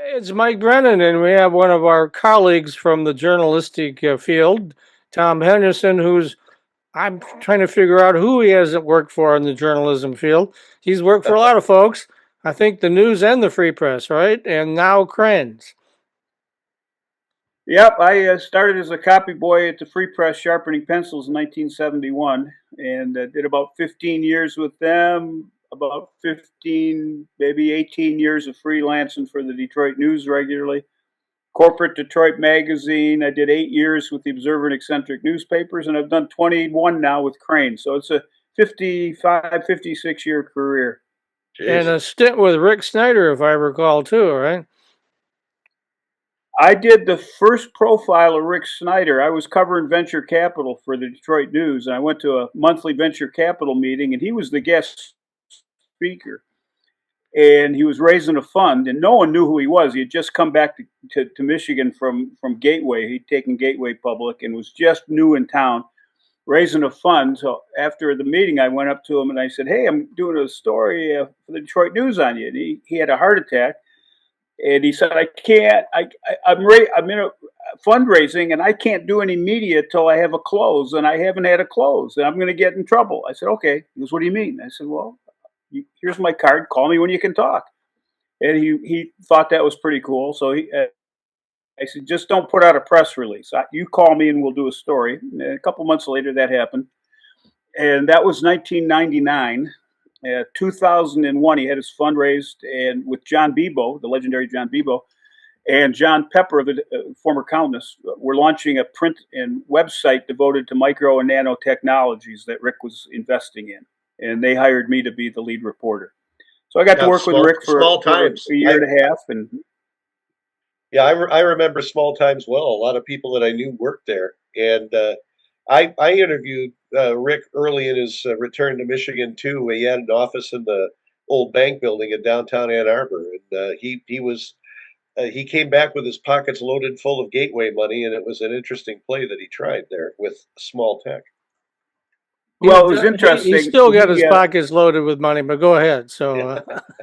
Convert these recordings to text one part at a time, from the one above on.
It's Mike Brennan, and we have one of our colleagues from the journalistic field, Tom Henderson, who's I'm trying to figure out who he hasn't worked for in the journalism field. He's worked for a lot of folks. I think the news and the free press, right? And now Cranes. Yep, I started as a copy boy at the Free Press sharpening pencils in 1971 and did about 15 years with them, about 15, maybe 18 years of freelancing for the Detroit News regularly. Corporate Detroit Magazine, I did 8 years with the Observer and Eccentric newspapers, and I've done 21 now with Crane. So it's a 55, 56-year career. And a stint with Rick Snyder, if I recall, too, right? I did the first profile of Rick Snyder. I was covering venture capital for the Detroit News, and I went to a monthly venture capital meeting, and he was the guest speaker. And he was raising a fund, and no one knew who he was. He had just come back to Michigan from Gateway. He'd taken Gateway public and was just new in town, raising a fund. So after the meeting, I went up to him and I said, "Hey, I'm doing a story for the Detroit News on you." And he had a heart attack. And he said, "I can't. I'm in a fundraising, and I can't do any media till I have a close, and I haven't had a close, and I'm going to get in trouble." I said, "Okay." He goes, "What do you mean?" I said, "Well, here's my card. Call me when you can talk." And he thought that was pretty cool. So I said, "Just don't put out a press release. You call me, and we'll do a story." And a couple months later, that happened, and that was 1999. 2001, he had his fundraised, and with John Bebo, the legendary John Bebo, and John Pepper, the former columnist, we're launching a print and website devoted to micro and nano technologies that Rick was investing in. And they hired me to be the lead reporter. So I got to work with Rick for a year and a half. And yeah, I remember Small Times well. A lot of people that I knew worked there. And I interviewed Rick early in his return to Michigan, too. He had an office in the old bank building in downtown Ann Arbor. And he came back with his pockets loaded full of Gateway money, and it was an interesting play that he tried there with small tech. Well, it was interesting. He still got his pockets loaded with money, but go ahead. So,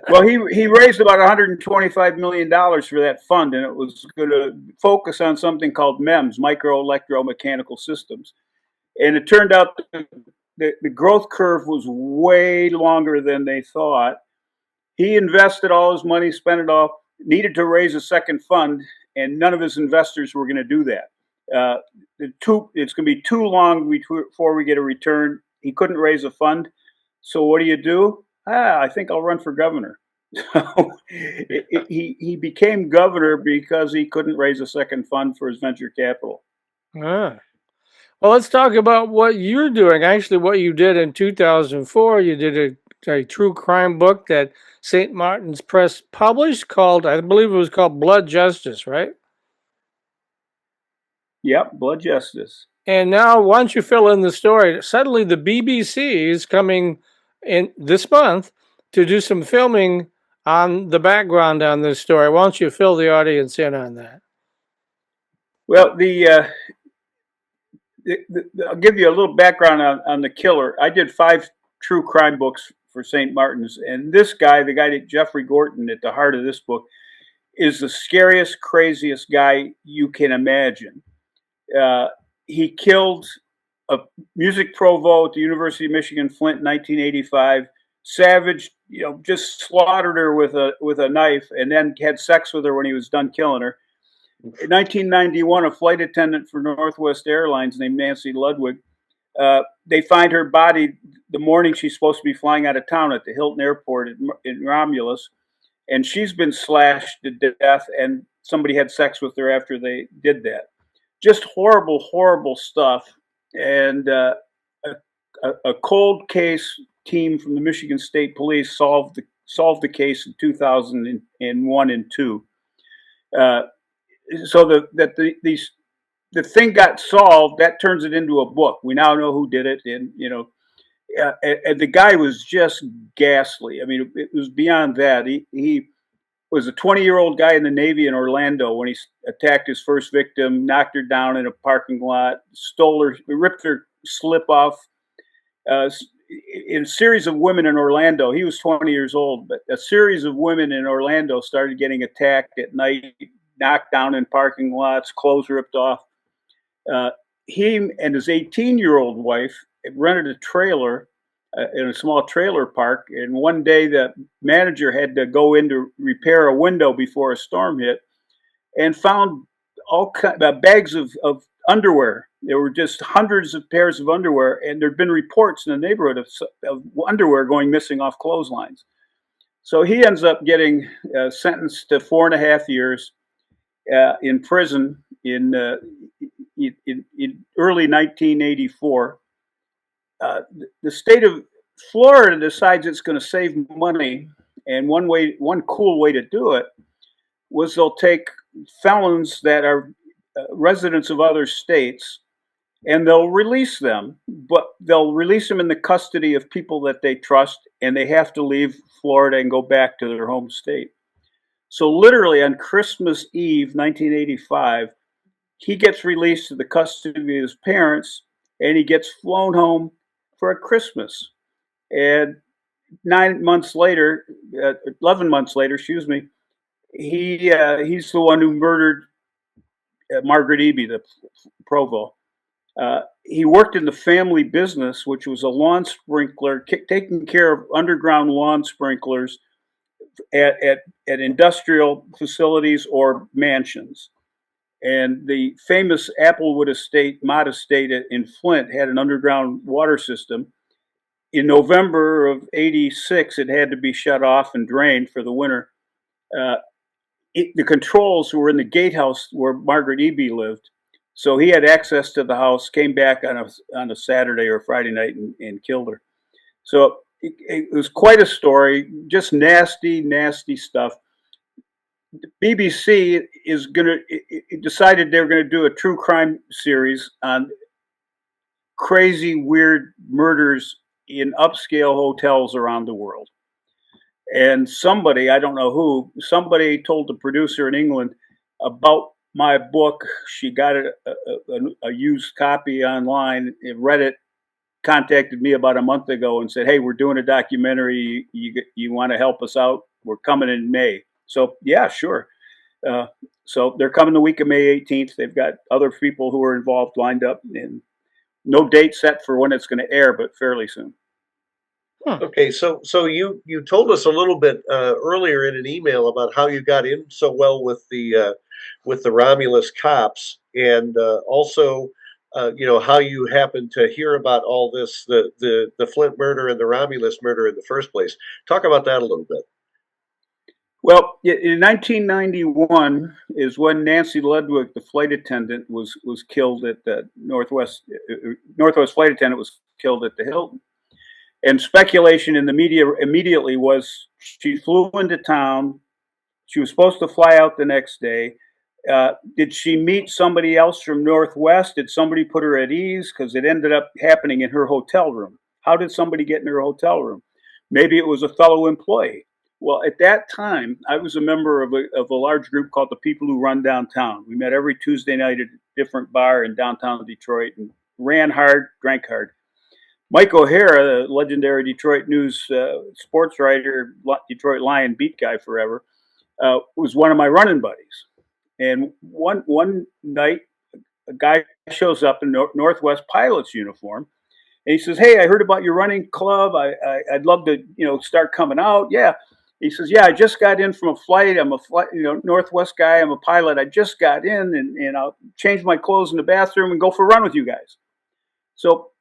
well, he raised about $125 million for that fund, and it was going to focus on something called MEMS, micro electromechanical systems. And it turned out the growth curve was way longer than they thought. He invested all his money, spent it all, needed to raise a second fund, and none of his investors were going to do that. It's going to be too long before we get a return. He couldn't raise a fund. So what do? I think I'll run for governor. He became governor because he couldn't raise a second fund for his venture capital. Well, let's talk about what you're doing. Actually, what you did in 2004, you did a true crime book that St. Martin's Press published called, I believe it was called Blood Justice, right? Yep, Blood Justice. And now, why don't you fill in the story? Suddenly, the BBC is coming in this month to do some filming on the background on this story. Why don't you fill the audience in on that? Well, I'll give you a little background on the killer. I did 5 true crime books for St. Martin's, and this guy, the guy Jeffrey Gorton, at the heart of this book, is the scariest, craziest guy you can imagine. He killed a music provo at the University of Michigan, Flint, in 1985. Savage, just slaughtered her with a knife, and then had sex with her when he was done killing her. In 1991, a flight attendant for Northwest Airlines named Nancy Ludwig, they find her body the morning she's supposed to be flying out of town at the Hilton Airport in Romulus, and she's been slashed to death, and somebody had sex with her after they did that. Just horrible, horrible stuff. And a cold case team from the Michigan State Police solved the case in 2001 and 2. So the thing got solved. That turns it into a book. We now know who did it, and and the guy was just ghastly. I mean, it was beyond that. He was a 20-year-old guy in the Navy in Orlando when he attacked his first victim, knocked her down in a parking lot, ripped her slip off, in a series of women in Orlando. He was 20 years old, but a series of women in Orlando started getting attacked at night, knocked down in parking lots, clothes ripped off. Uh, he and his 18-year-old wife rented a trailer in a small trailer park. And one day the manager had to go in to repair a window before a storm hit and found all bags of underwear. There were just hundreds of pairs of underwear, and there'd been reports in the neighborhood of underwear going missing off clotheslines. So he ends up getting sentenced to 4.5 years in prison in early 1984. The state of Florida decides it's going to save money, and one cool way to do it was they'll take felons that are residents of other states, and they'll release them, but they'll release them in the custody of people that they trust, and they have to leave Florida and go back to their home state. So literally on Christmas Eve, 1985, he gets released to the custody of his parents, and he gets flown home for a Christmas. And 9 months later, 11 months later, excuse me, he's the one who murdered Margaret Eby, the provost. He worked in the family business, which was a lawn sprinkler, taking care of underground lawn sprinklers at industrial facilities or mansions. And the famous Applewood Estate, Mott Estate in Flint, had an underground water system. In November of '86, it had to be shut off and drained for the winter. The controls were in the gatehouse where Margaret Eby lived. So he had access to the house, came back on a Saturday or Friday night and killed her. So it was quite a story, just nasty, nasty stuff. The BBC decided they were going to do a true crime series on crazy, weird murders in upscale hotels around the world. And somebody, I don't know who, somebody told the producer in England about my book. She got a used copy online, read it, contacted me about a month ago and said, "Hey, we're doing a documentary. You want to help us out? We're coming in May." So yeah, sure. So they're coming the week of May 18th. They've got other people who are involved lined up, and no date set for when it's going to air, but fairly soon. Okay, so you told us a little bit earlier in an email about how you got in so well with the Romulus cops, and also how you happened to hear about all this, the Flint murder and the Romulus murder in the first place. Talk about that a little bit. Well, in 1991 is when Nancy Ludwig, the flight attendant, was killed at the Northwest flight attendant was killed at the Hilton. And speculation in the media immediately was she flew into town. She was supposed to fly out the next day. Did she meet somebody else from Northwest? Did somebody put her at ease? Because it ended up happening in her hotel room. How did somebody get in her hotel room? Maybe it was a fellow employee. Well, at that time, I was a member of a large group called the People Who Run Downtown. We met every Tuesday night at a different bar in downtown Detroit and ran hard, drank hard. Mike O'Hara, the legendary Detroit News sports writer, Detroit Lion beat guy forever, was one of my running buddies. And one night, a guy shows up in Northwest pilot's uniform, and he says, "Hey, I heard about your running club. I'd love to, start coming out." Yeah. He says, "Yeah, I just got in from a flight. I'm a Northwest guy. I'm a pilot. I just got in, and I'll change my clothes in the bathroom and go for a run with you guys." So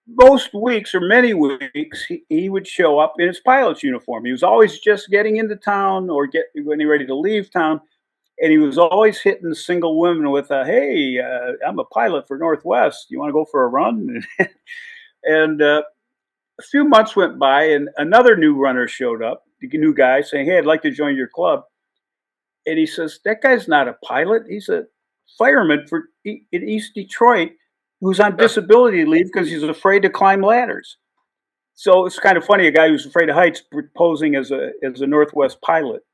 most weeks or many weeks, he would show up in his pilot's uniform. He was always just getting into town or getting ready to leave town. And he was always hitting the single women with "Hey, I'm a pilot for Northwest. You want to go for a run?" And a few months went by, and another new runner showed up, the new guy, saying, "Hey, I'd like to join your club." And he says, "That guy's not a pilot. He's a fireman in East Detroit who's on disability leave because he's afraid to climb ladders." So it's kind of funny, a guy who's afraid of heights posing as a Northwest pilot.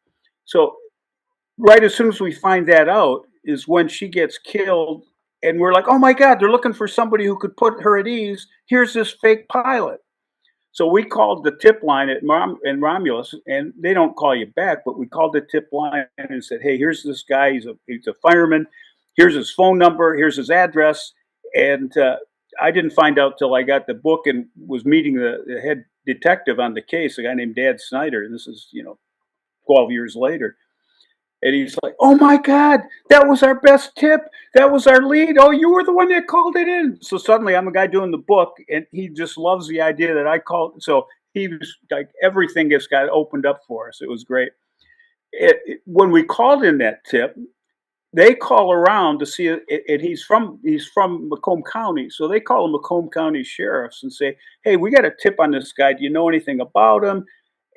So right as soon as we find that out is when she gets killed, and we're like, "Oh my God, they're looking for somebody who could put her at ease. Here's this fake pilot." So we called the tip line at Romulus, and they don't call you back, but we called the tip line and said, "Hey, here's this guy. He's a fireman. Here's his phone number. Here's his address." And I didn't find out till I got the book and was meeting the head detective on the case, a guy named Dan Snyder. And this is 12 years later. And he's like, "Oh my God, that was our best tip. That was our lead. Oh, you were the one that called it in." So suddenly I'm the guy doing the book, and he just loves the idea that I called. So he was like, everything just got opened up for us. It was great. When we called in that tip, they call around to see it, and he's from Macomb County, so they call the Macomb County sheriffs and say, "Hey, we got a tip on this guy. Do you know anything about him?"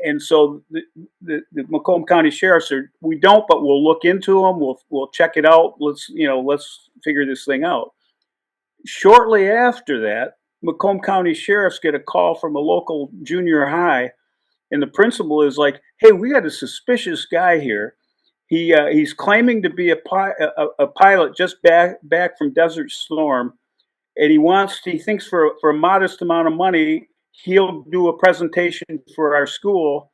And so the Macomb County sheriffs are, "We don't, but we'll look into him. We'll check it out. Let's figure this thing out." Shortly after that, Macomb County sheriffs get a call from a local junior high, and the principal is like, "Hey, we got a suspicious guy here. He's claiming to be a pilot just back from Desert Storm, and he thinks for a modest amount of money he'll do a presentation for our school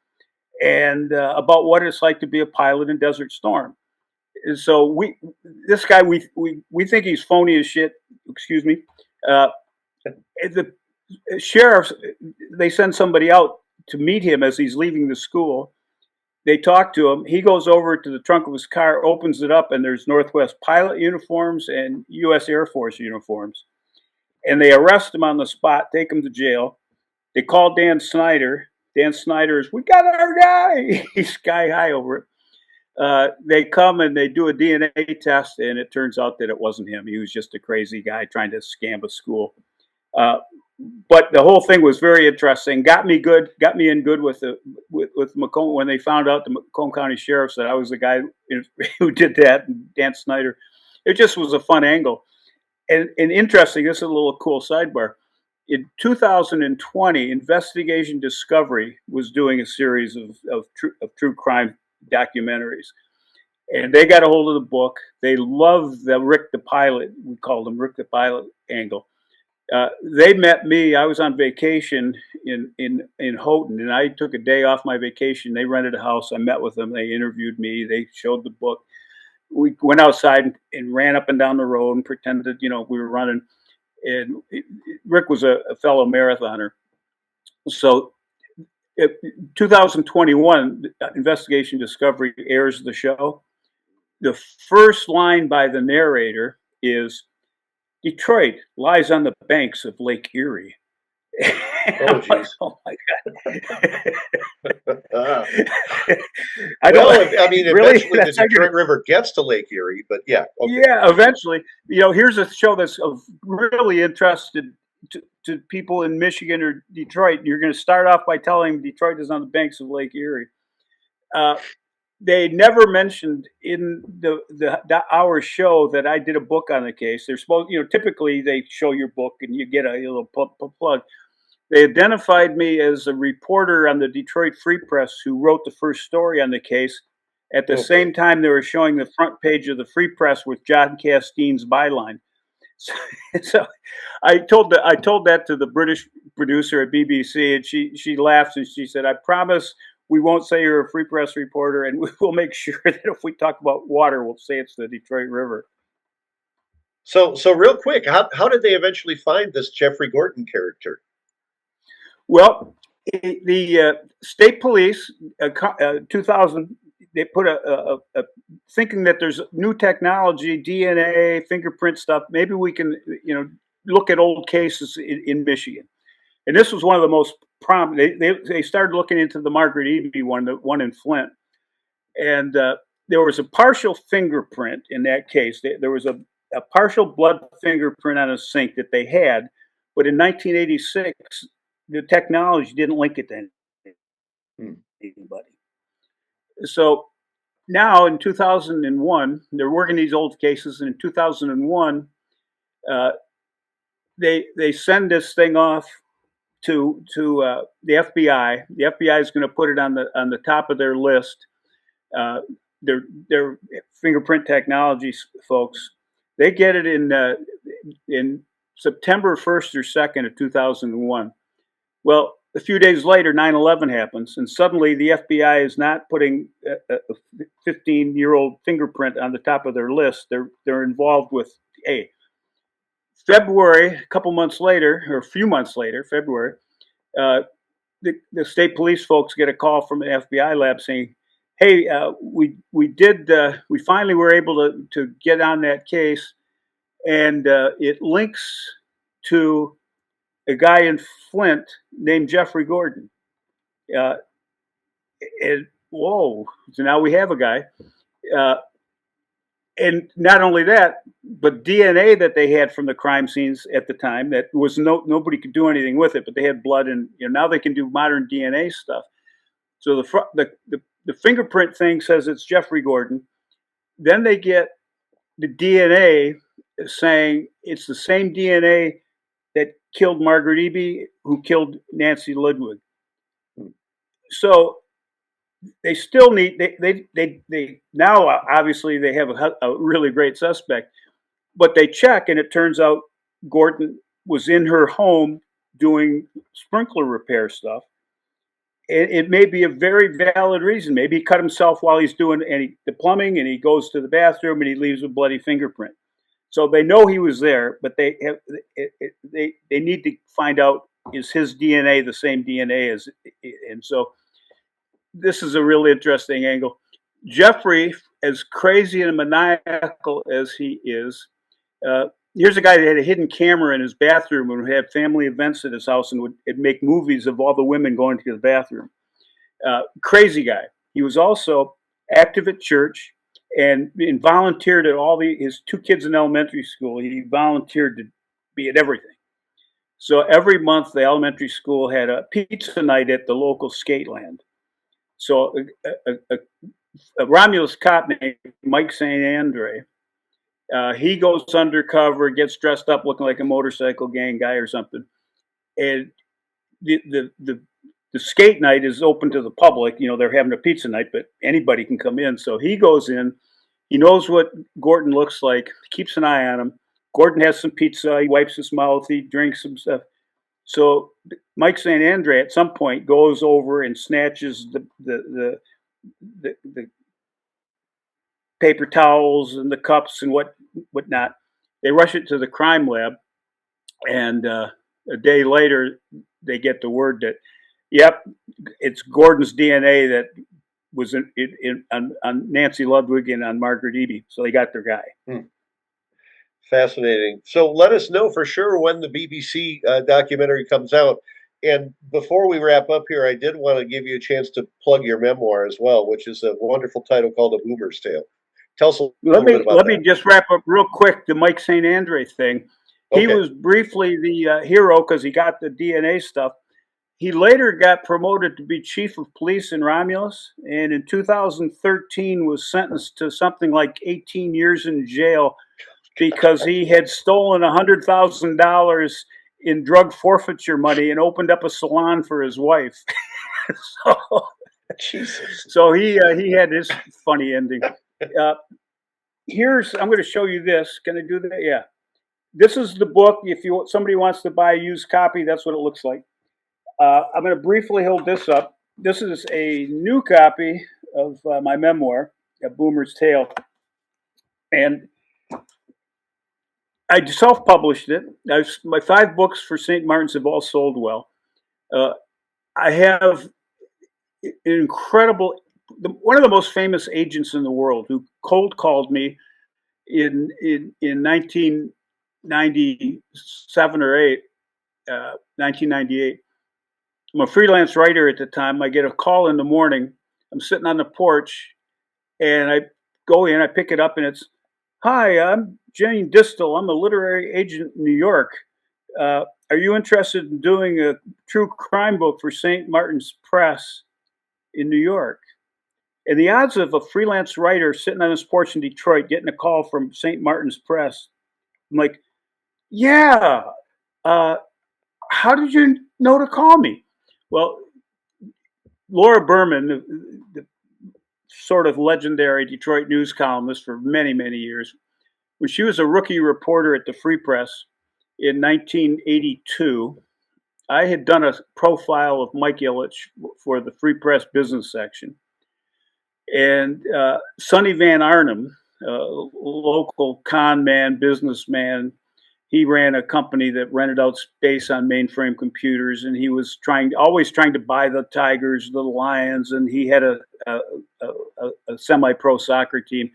and about what it's like to be a pilot in Desert Storm." And so this guy, we think he's phony as shit. Excuse me. Uh, the sheriffs, they send somebody out to meet him as he's leaving the school. They talk to him. He goes over to the trunk of his car, opens it up, and there's Northwest pilot uniforms and U.S. Air Force uniforms. And they arrest him on the spot, take him to jail. They call Dan Snyder. Dan Snyder is, "We got our guy." He's sky high over it. They come and they do a DNA test, and it turns out that it wasn't him. He was just a crazy guy trying to scam a school. Uh, but the whole thing was very interesting. Got me in good with Macomb when they found out, the Macomb County sheriffs, that I was the guy who did that, and Dan Snyder. It just was a fun angle. And interesting. This is a little cool sidebar. In 2020, Investigation Discovery was doing a series of true crime documentaries, and they got a hold of the book. They loved the Rick the Pilot. We called him Rick the Pilot angle. They met me. I was on vacation in Houghton, and I took a day off my vacation. They rented a house. I met with them. They interviewed me. They showed the book. We went outside and ran up and down the road and pretended, we were running. And Rick was a fellow marathoner. So 2021, Investigation Discovery airs the show. The first line by the narrator is, "Detroit lies on the banks of Lake Erie." Oh, geez. Oh my God. Uh, I well, don't I mean, really. eventually the Detroit River gets to Lake Erie, but yeah, okay. Yeah, eventually. Here's a show that's of really interested to people in Michigan or Detroit. You're going to start off by telling them Detroit is on the banks of Lake Erie. They never mentioned in our show that I did a book on the case. They're supposed, typically they show your book and you get a little plug. They identified me as a reporter on the Detroit Free Press who wrote the first story on the case. At the same time, they were showing the front page of the Free Press with John Castine's byline. So I told that to the British producer at BBC, and she laughed and she said, "I promise we won't say you're a Free Press reporter, and we will make sure that if we talk about water, we'll say it's the Detroit River." So real quick, how did they eventually find this Jeffrey Gorton character? Well, the state police, 2000, they put a thinking that there's new technology, DNA, fingerprint stuff. Maybe we can, look at old cases in Michigan. And this was one of the most prominent. They started looking into the Margaret Eby one, the one in Flint, and there was a partial fingerprint in that case. There was a partial blood fingerprint on a sink that they had, but in 1986, the technology didn't link it to anybody. So now in 2001, they're working these old cases, and in 2001, they send this thing off to the FBI. The FBI is going to put it on the top of their list. Their fingerprint technology folks. They get it in September 1st or 2nd of 2001. Well, a few days later, 9/11 happens, and suddenly the FBI is not putting a 15-year-old fingerprint on the top of their list. They're involved with a February, a couple months later, or a few months later, February, uh, the state police folks get a call from an FBI lab saying, "Hey, we finally were able to get on that case, and it links to a guy in Flint named Jeffrey Gorton." Uh, and whoa! So now we have a guy, uh, and not only that, but DNA that they had from the crime scenes at the time that was nobody could do anything with it, but they had blood, and now they can do modern DNA stuff. So the fingerprint thing says it's Jeffrey Gorton. Then they get the DNA saying it's the same DNA that killed Margaret Eby, who killed Nancy Ludwig. So they still need they now obviously they have a really great suspect, but they check and it turns out Gorton was in her home doing sprinkler repair stuff. It may be a very valid reason. Maybe he cut himself while he's doing the plumbing, and he goes to the bathroom and he leaves a bloody fingerprint. So they know he was there, but they need to find out, is his DNA the same DNA as, and so this is a really interesting angle. Jeffrey, as crazy and maniacal as he is, here's a guy that had a hidden camera in his bathroom and would have family events at his house and would make movies of all the women going to the bathroom. Crazy guy. He was also active at church and volunteered at his two kids in elementary school. He volunteered to be at everything. So every month, the elementary school had a pizza night at the local skate land. So a Romulus cop named Mike St. Andre, he goes undercover, gets dressed up looking like a motorcycle gang guy or something, and the skate night is open to the public. They're having a pizza night, but anybody can come in. So he goes in. He knows what Gorton looks like, keeps an eye on him. Gorton has some pizza. He wipes his mouth. He drinks some stuff. So Mike St. Andre at some point goes over and snatches the paper towels and the cups and whatnot. They rush it to the crime lab, and a day later, they get the word that, yep, it's Gorton's DNA that was on Nancy Ludwig and on Margaret Eby. So they got their guy. Fascinating. So let us know for sure when the BBC documentary comes out. And before we wrap up here, I did want to give you a chance to plug your memoir as well, which is a wonderful title called A Boomer's Tale. Tell us a little bit about that. Let me just wrap up real quick the Mike St. Andre thing. He was briefly the hero because he got the DNA stuff. He later got promoted to be chief of police in Romulus, and in 2013 was sentenced to something like 18 years in jail because he had stolen $100,000 in drug forfeiture money and opened up a salon for his wife. So he had this funny ending. I'm going to show you this. Can I do that? Yeah. This is the book. If somebody wants to buy a used copy, that's what it looks like. I'm going to briefly hold this up. This is a new copy of my memoir, A Boomer's Tale. And I self-published it. My 5 books for St. Martin's have all sold well. I have an incredible, one of the most famous agents in the world who cold called me in 1997 or 1998. I'm a freelance writer at the time. I get a call in the morning. I'm sitting on the porch, and I go in. I pick it up, and it's, "Hi, I'm Jane Distel. I'm a literary agent in New York. Are you interested in doing a true crime book for St. Martin's Press in New York?" And the odds of a freelance writer sitting on his porch in Detroit getting a call from St. Martin's Press, I'm like, "Yeah. How did you know to call me?" Well, Laura Berman, the sort of legendary Detroit news columnist for many, many years, when she was a rookie reporter at the Free Press in 1982, I had done a profile of Mike Ilitch for the Free Press business section, and Sonny Van Arnhem, local con man, businessman, he ran a company that rented out space on mainframe computers, and he was always trying to buy the Tigers, the Lions, and he had a semi-pro soccer team.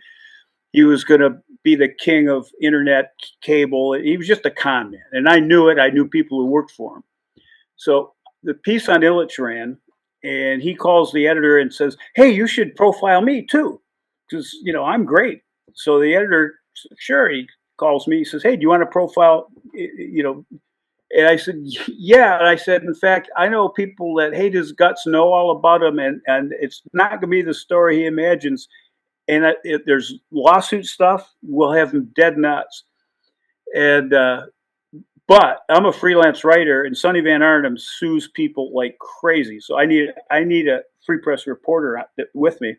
He was going to be the king of internet cable. He was just a con man, and I knew it. I knew people who worked for him. So the piece on Ilitch ran, and he calls the editor and says, "Hey, you should profile me too, because I'm great." So the editor, sure, he calls me. He says, "Hey, do you want to profile?" And I said, "Yeah." And I said, "In fact, I know people that hate his guts, know all about him, and it's not going to be the story he imagines. And if there's lawsuit stuff, we'll have him dead nuts." And but I'm a freelance writer, and Sonny Van Arnhem sues people like crazy. So I need a Free Press reporter with me.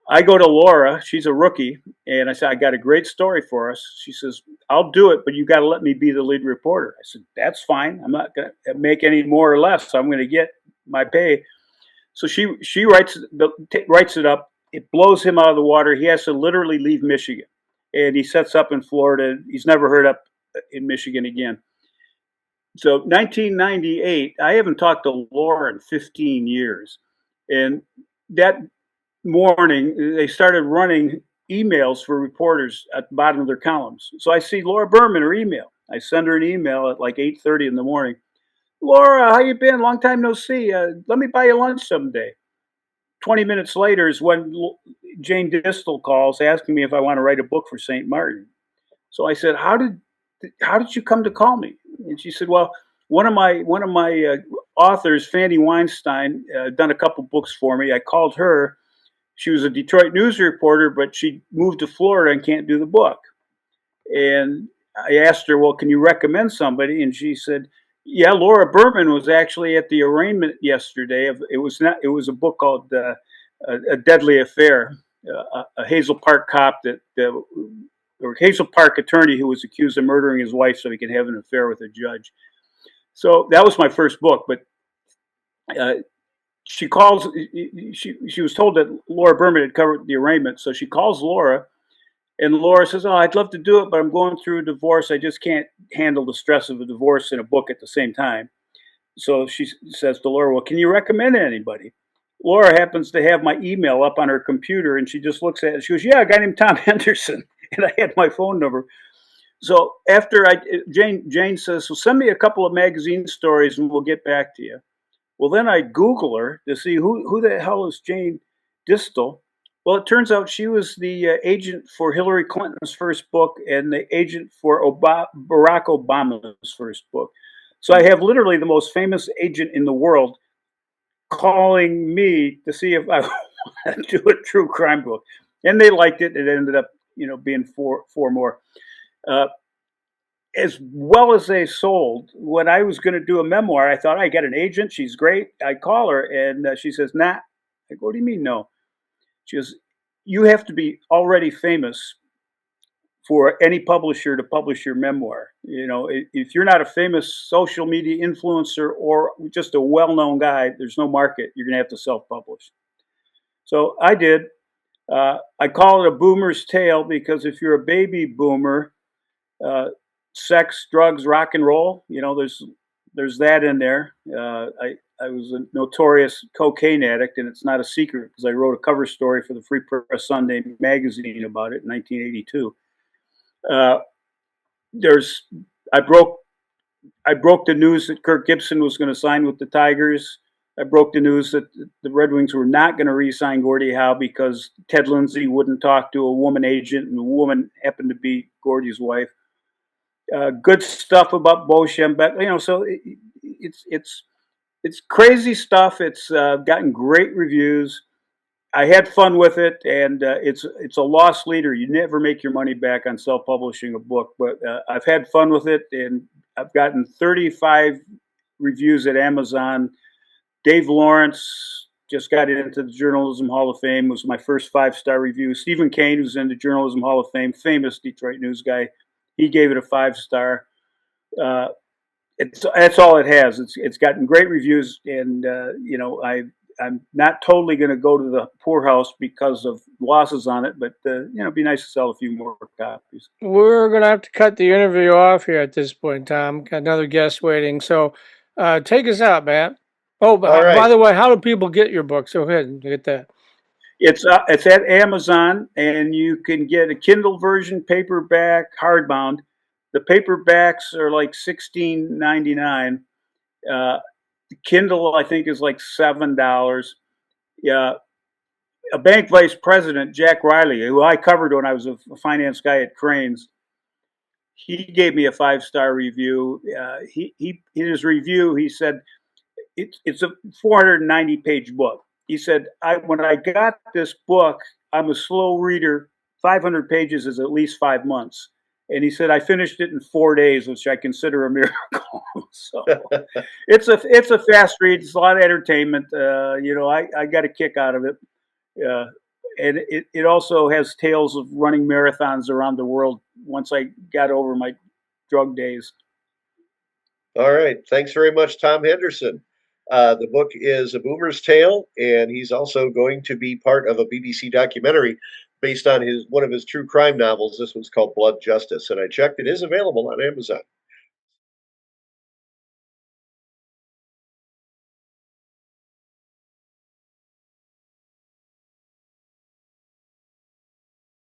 I go to Laura, she's a rookie, and I said, "I got a great story for us." She says, "I'll do it, but you got to let me be the lead reporter." I said, "That's fine. I'm not going to make any more or less. I'm going to get my pay." So she writes it up. It blows him out of the water. He has to literally leave Michigan, and he sets up in Florida. He's never heard up in Michigan again. So 1998, I haven't talked to Laura in 15 years. And that morning, they started running emails for reporters at the bottom of their columns. So I see Laura Berman, her email. I send her an email at like 8:30 in the morning. "Laura, how you been? Long time no see. Let me buy you lunch someday." 20 minutes later is when Jane Distel calls asking me if I want to write a book for St. Martin. So I said, how did you come to call me?" And she said, "Well, one of my authors, Fanny Weinstein, done a couple books for me. I called her. She was a Detroit news reporter, but she moved to Florida and can't do the book." And I asked her, "Well, can you recommend somebody?" And she said, "Yeah, Laura Berman was actually at the arraignment yesterday. It was a book called A Deadly Affair, a Hazel Park cop or Hazel Park attorney who was accused of murdering his wife so he could have an affair with a judge." So that was my first book. But uh, she calls. She was told that Laura Berman had covered the arraignment, so she calls Laura, and Laura says, "Oh, I'd love to do it, but I'm going through a divorce. I just can't handle the stress of a divorce and a book at the same time." So she says to Laura, "Well, can you recommend anybody?" Laura happens to have my email up on her computer, and she just looks at it. She goes, "Yeah, a guy named Tom Henderson." And I had my phone number. So after Jane says, "So send me a couple of magazine stories and we'll get back to you." Well, then I Google her to see who the hell is Jane Distel. Well, it turns out she was the agent for Hillary Clinton's first book and the agent for Barack Obama's first book. So I have literally the most famous agent in the world calling me to see if I want to do a true crime book, and they liked it. It ended up, being four more. Uh, as well as they sold, when I was going to do a memoir, I thought, I got an agent. She's great. I call her, and she says, "Nah." I go, "What do you mean, no?" She goes, "You have to be already famous for any publisher to publish your memoir. If you're not a famous social media influencer or just a well-known guy, there's no market. You're going to have to self-publish." So I did. I call it a boomer's tale because if you're a baby boomer, uh, sex, drugs, rock and roll, there's that in there. I was a notorious cocaine addict, and it's not a secret because I wrote a cover story for the Free Press Sunday magazine about it in 1982. Uh, there's I broke the news that Kirk Gibson was going to sign with the Tigers. I broke the news that the Red Wings were not going to re-sign Gordie Howe because Ted Lindsay wouldn't talk to a woman agent, and the woman happened to be Gordie's wife. Good stuff about Bo Schembechler, so it's crazy stuff. It's gotten great reviews. I had fun with it, and it's a loss leader. You never make your money back on self-publishing a book, but I've had fun with it, and I've gotten 35 reviews at Amazon. Dave Lawrence just got into the Journalism Hall of Fame, was my first 5-star review. Stephen Kane, who's in the Journalism Hall of Fame, famous Detroit news guy, he gave it a 5-star. That's all it has. It's gotten great reviews, and I'm not totally going to go to the poorhouse because of losses on it, but it'd be nice to sell a few more copies. We're going to have to cut the interview off here at this point, Tom. Got another guest waiting. So take us out, Matt. Oh, All by right. the way, how do people get your books? Go ahead and get that. It's at Amazon, and you can get a Kindle version, paperback, hardbound. The paperbacks are like $16.99. The Kindle, I think, is like $7. Yeah, a bank vice president, Jack Riley, who I covered when I was a finance guy at Cranes, he gave me a 5-star review. He in his review he said it's a 490-page book. He said when I got this book, I'm a slow reader. 500 pages is at least 5 months. And he said I finished it in 4 days, which I consider a miracle. So it's a fast read. It's a lot of entertainment. I got a kick out of it. Uh, and it also has tales of running marathons around the world once I got over my drug days. All right. Thanks very much, Tom Henderson. The book is A Boomer's Tale, and he's also going to be part of a BBC documentary based on one of his true crime novels. This one's called Blood Justice, and I checked; it is available on Amazon.